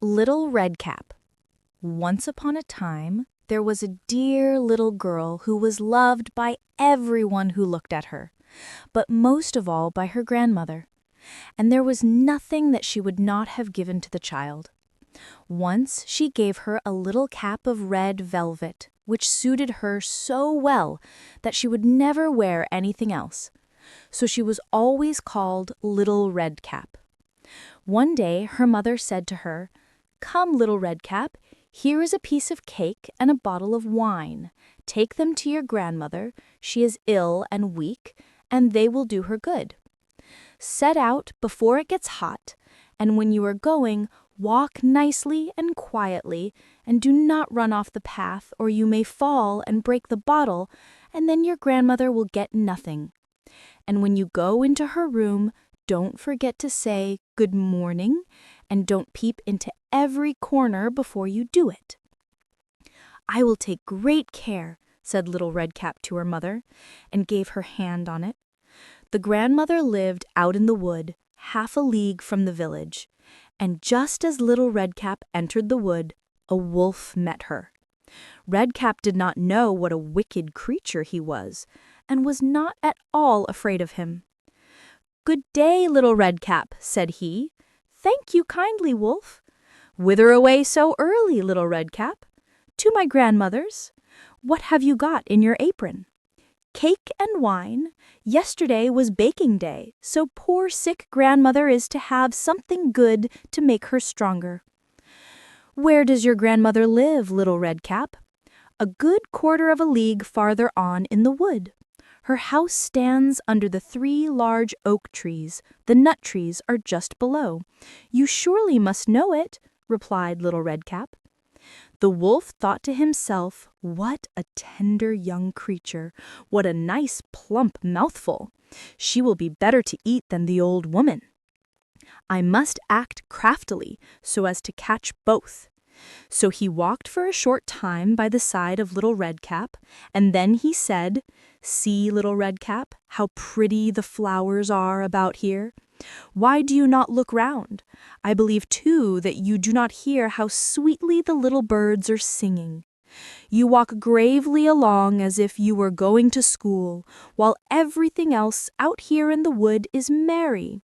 Little Redcap. Once upon a time, there was a dear little girl who was loved by everyone who looked at her, but most of all by her grandmother. And there was nothing that she would not have given to the child. Once she gave her a little cap of red velvet, which suited her so well that she would never wear anything else. So she was always called Little Redcap. One day her mother said to her, "Come, Little Redcap, here is a piece of cake and a bottle of wine. Take them to your grandmother. She is ill and weak, and they will do her good. Set out before it gets hot, and when you are going, walk nicely and quietly, and do not run off the path, or you may fall and break the bottle, and then your grandmother will get nothing. And when you go into her room, don't forget to say good morning, and don't peep into every corner before you do it." "I will take great care," said Little Redcap to her mother, and gave her hand on it. The grandmother lived out in the wood, half a league from the village, and just as Little Redcap entered the wood, a wolf met her. Redcap did not know what a wicked creature he was, and was not at all afraid of him. "Good day, Little Redcap," said he. "Thank you kindly, Wolf." "Whither away so early, Little Redcap?" "To my grandmother's." "What have you got in your apron?" "Cake and wine. Yesterday was baking day, so poor sick grandmother is to have something good to make her stronger." "Where does your grandmother live, Little Redcap?" "A good quarter of a league farther on in the wood. Her house stands under the 3 large oak trees. The nut trees are just below. You surely must know it," replied Little Redcap. The wolf thought to himself, "What a tender young creature! What a nice plump mouthful! She will be better to eat than the old woman. I must act craftily so as to catch both." So he walked for a short time by the side of Little Redcap, and then he said, "See, Little Redcap, how pretty the flowers are about here. Why do you not look round? I believe, too, that you do not hear how sweetly the little birds are singing. You walk gravely along as if you were going to school, while everything else out here in the wood is merry."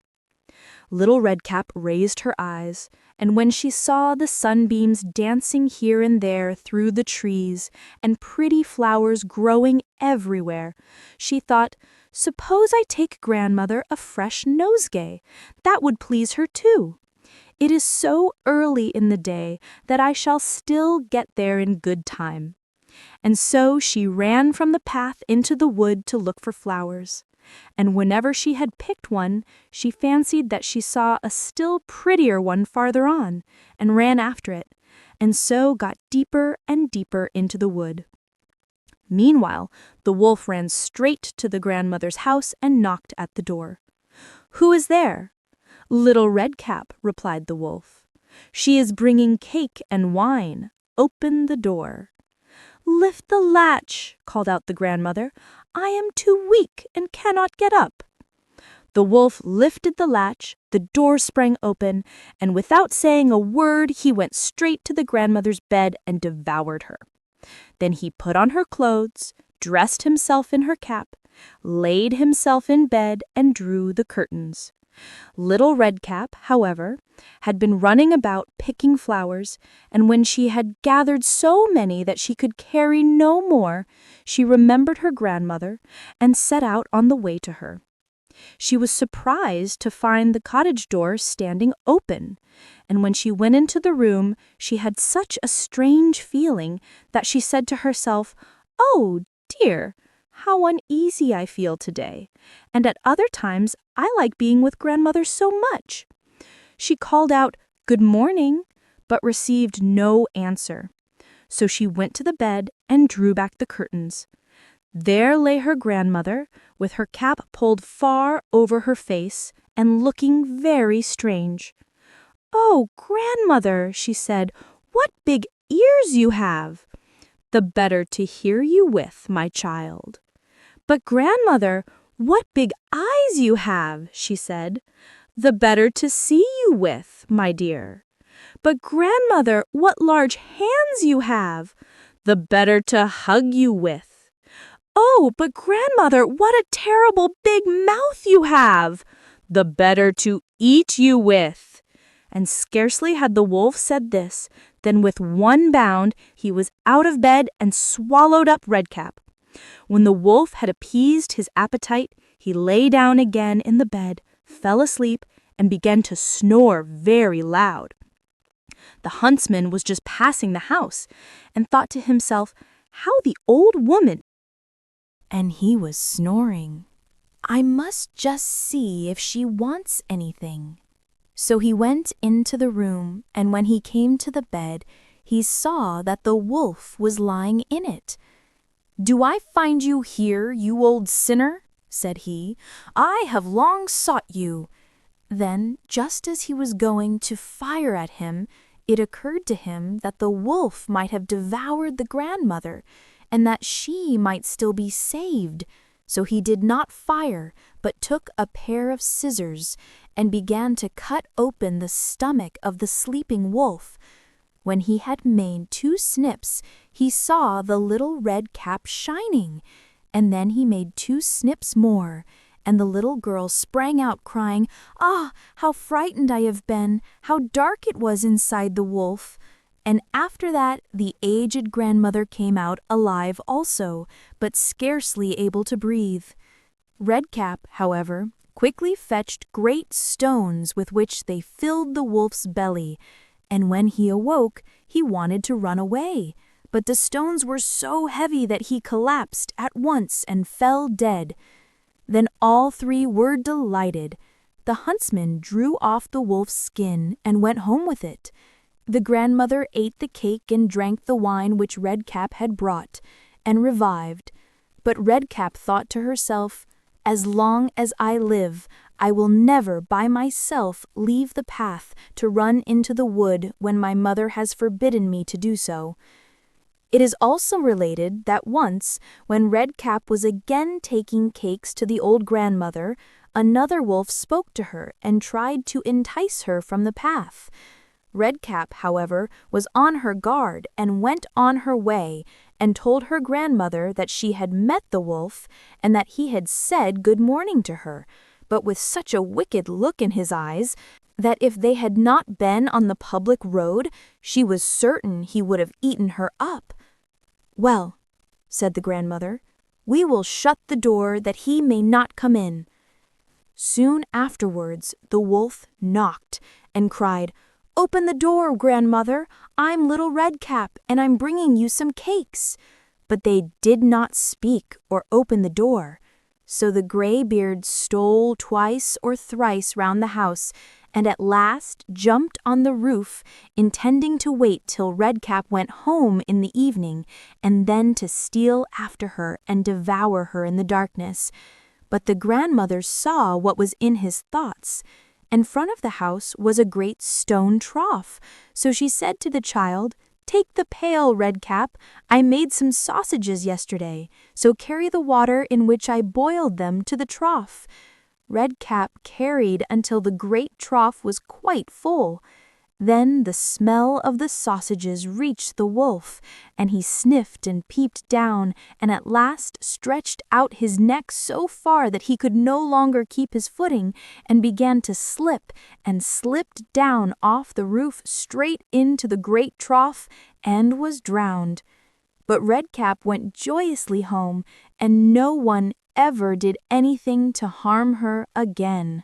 Little Redcap raised her eyes, and when she saw the sunbeams dancing here and there through the trees and pretty flowers growing everywhere, she thought, "Suppose I take grandmother a fresh nosegay? That would please her too. It is so early in the day that I shall still get there in good time." And so she ran from the path into the wood to look for flowers. And whenever she had picked one, she fancied that she saw a still prettier one farther on, and ran after it, and so got deeper and deeper into the wood. Meanwhile, the wolf ran straight to the grandmother's house and knocked at the door. "Who is there?" "Little Redcap," replied the wolf. "She is bringing cake and wine. Open the door." "Lift the latch," called out the grandmother. "I am too weak and cannot get up." The wolf lifted the latch, the door sprang open, and without saying a word he went straight to the grandmother's bed and devoured her. Then he put on her clothes, dressed himself in her cap, laid himself in bed, and drew the curtains. Little Redcap, however, had been running about picking flowers, and when she had gathered so many that she could carry no more, she remembered her grandmother and set out on the way to her. She was surprised to find the cottage door standing open, and when she went into the room, she had such a strange feeling that she said to herself, "Oh, dear! How uneasy I feel today, and at other times I like being with grandmother so much." She called out, "Good morning," but received no answer. So she went to the bed and drew back the curtains. There lay her grandmother, with her cap pulled far over her face and looking very strange. "Oh, grandmother," she said, "what big ears you have!" "The better to hear you with, my child." "But grandmother, what big eyes you have," she said. "The better to see you with, my dear." but grandmother, what large hands you have! The better to hug you with. Oh, but grandmother, what a terrible big mouth you have! The better to eat you with. And scarcely had the wolf said this, than with one bound he was out of bed and swallowed up Redcap. When the wolf had appeased his appetite, he lay down again in the bed, fell asleep, and began to snore very loud. The huntsman was just passing the house, and thought to himself, how the old woman... And he was snoring. I must just see if she wants anything. So he went into the room, and when he came to the bed, he saw that the wolf was lying in it. "Do I find you here, you old sinner?" said he. "I have long sought you." Then, just as he was going to fire at him, it occurred to him that the wolf might have devoured the grandmother, and that she might still be saved. So he did not fire, but took a pair of scissors and began to cut open the stomach of the sleeping wolf. When he had made 2 snips, he saw the little red cap shining, and then he made 2 snips more, and the little girl sprang out crying, "Ah, how frightened I have been! How dark it was inside the wolf!" And after that the aged grandmother came out alive also, but scarcely able to breathe. Redcap, however, quickly fetched great stones with which they filled the wolf's belly, and when he awoke he wanted to run away, but the stones were so heavy that he collapsed at once and fell dead. Then all 3 were delighted. The huntsman drew off the wolf's skin and went home with it. The grandmother ate the cake and drank the wine which Redcap had brought, and revived. But Redcap thought to herself, "As long as I live, I will never by myself leave the path to run into the wood when my mother has forbidden me to do so." It is also related that once, when Redcap was again taking cakes to the old grandmother, another wolf spoke to her and tried to entice her from the path. Redcap, however, was on her guard and went on her way and told her grandmother that she had met the wolf and that he had said good morning to her, but with such a wicked look in his eyes that if they had not been on the public road, she was certain he would have eaten her up. "Well," said the grandmother, "we will shut the door that he may not come in." Soon afterwards the wolf knocked and cried, "Open the door, grandmother. I'm little Redcap, and I'm bringing you some cakes." But they did not speak or open the door. So the graybeard stole twice or thrice round the house, and at last jumped on the roof, intending to wait till Redcap went home in the evening, and then to steal after her and devour her in the darkness. But the grandmother saw what was in his thoughts. In front of the house was a great stone trough, so she said to the child, "Take the pail, Redcap. I made some sausages yesterday, so carry the water in which I boiled them to the trough." Redcap carried until the great trough was quite full. Then the smell of the sausages reached the wolf, and he sniffed and peeped down, and at last stretched out his neck so far that he could no longer keep his footing, and began to slip, and slipped down off the roof straight into the great trough, and was drowned. But Redcap went joyously home, and no one ever did anything to harm her again.